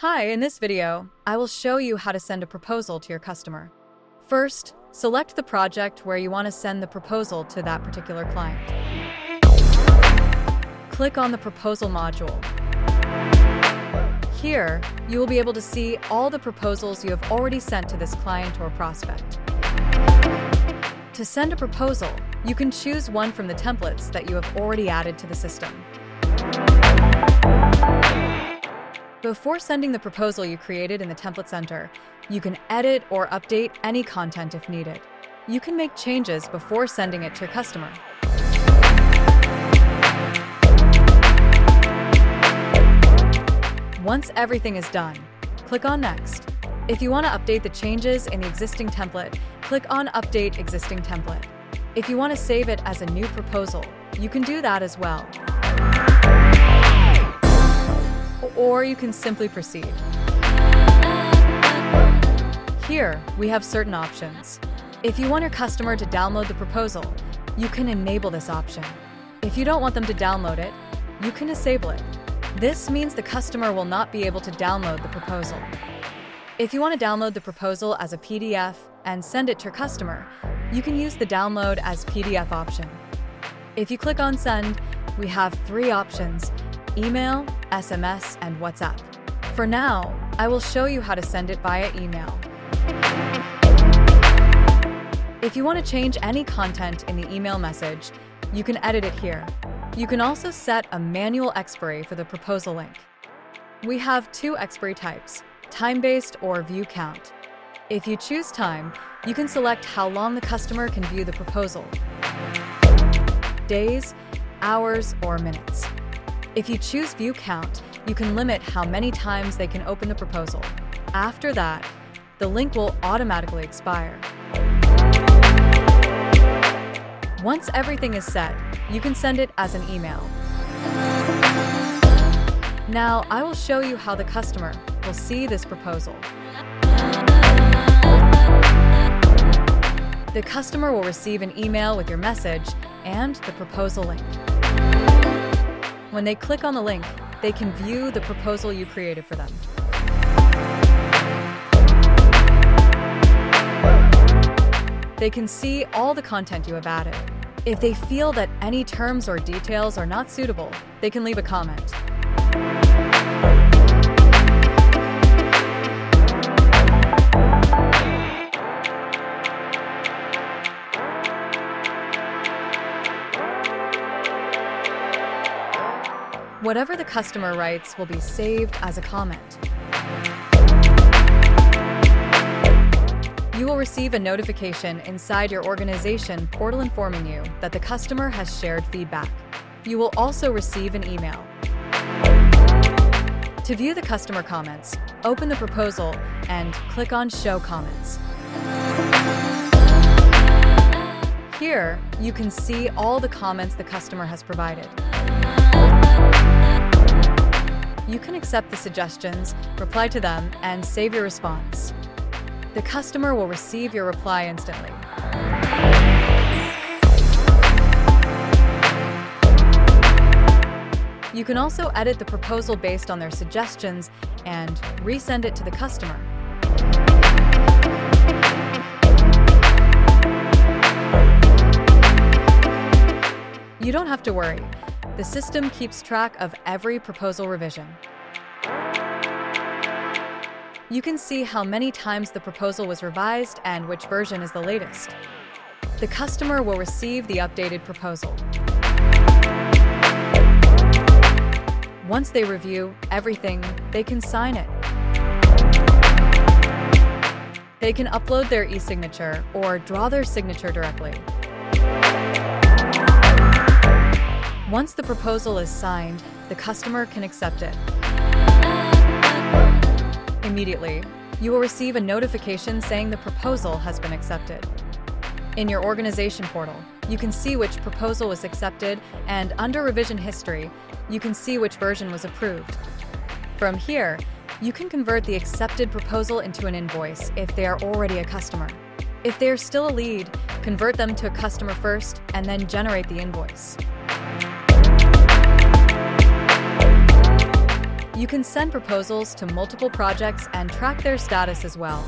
Hi, in this video, I will show you how to send a proposal to your customer. First, select the project where you want to send the proposal to that particular client. Click on the proposal module. Here, you will be able to see all the proposals you have already sent to this client or prospect. To send a proposal, you can choose one from the templates that you have already added to the system. Before sending the proposal you created in the Template Center, you can edit or update any content if needed. You can make changes before sending it to your customer. Once everything is done, click on Next. If you want to update the changes in the existing template, click on Update Existing Template. If you want to save it as a new proposal, you can do that as well. Or you can simply proceed. Here, we have certain options. If you want your customer to download the proposal, you can enable this option. If you don't want them to download it, you can disable it. This means the customer will not be able to download the proposal. If you want to download the proposal as a PDF and send it to your customer, you can use the Download as PDF option. If you click on Send, we have three options: email, SMS, and WhatsApp. For now, I will show you how to send it via email. If you want to change any content in the email message, you can edit it here. You can also set a manual expiry for the proposal link. We have two expiry types: time-based or view count. If you choose time, you can select how long the customer can view the proposal: days, hours, or minutes. If you choose view count, you can limit how many times they can open the proposal. After that, the link will automatically expire. Once everything is set, you can send it as an email. Now, I will show you how the customer will see this proposal. The customer will receive an email with your message and the proposal link. When they click on the link, they can view the proposal you created for them. They can see all the content you have added. If they feel that any terms or details are not suitable, they can leave a comment. Whatever the customer writes will be saved as a comment. You will receive a notification inside your organization portal informing you that the customer has shared feedback. You will also receive an email. To view the customer comments, open the proposal and click on Show Comments. Here, you can see all the comments the customer has provided. You can accept the suggestions, reply to them, and save your response. The customer will receive your reply instantly. You can also edit the proposal based on their suggestions and resend it to the customer. You don't have to worry. The system keeps track of every proposal revision. You can see how many times the proposal was revised and which version is the latest. The customer will receive the updated proposal. Once they review everything, they can sign it. They can upload their e-signature or draw their signature directly. Once the proposal is signed, the customer can accept it. Immediately, you will receive a notification saying the proposal has been accepted. In your organization portal, you can see which proposal was accepted, and under Revision History, you can see which version was approved. From here, you can convert the accepted proposal into an invoice if they are already a customer. If they are still a lead, convert them to a customer first and then generate the invoice. You can send proposals to multiple projects and track their status as well.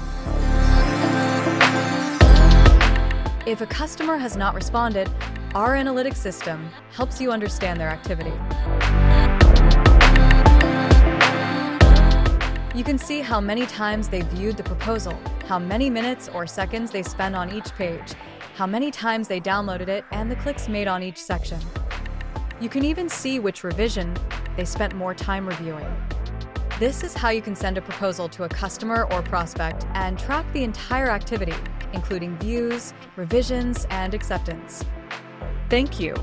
If a customer has not responded, our analytics system helps you understand their activity. You can see how many times they viewed the proposal, how many minutes or seconds they spent on each page, how many times they downloaded it, and the clicks made on each section. You can even see which revision they spent more time reviewing. This is how you can send a proposal to a customer or prospect and track the entire activity, including views, revisions, and acceptance. Thank you.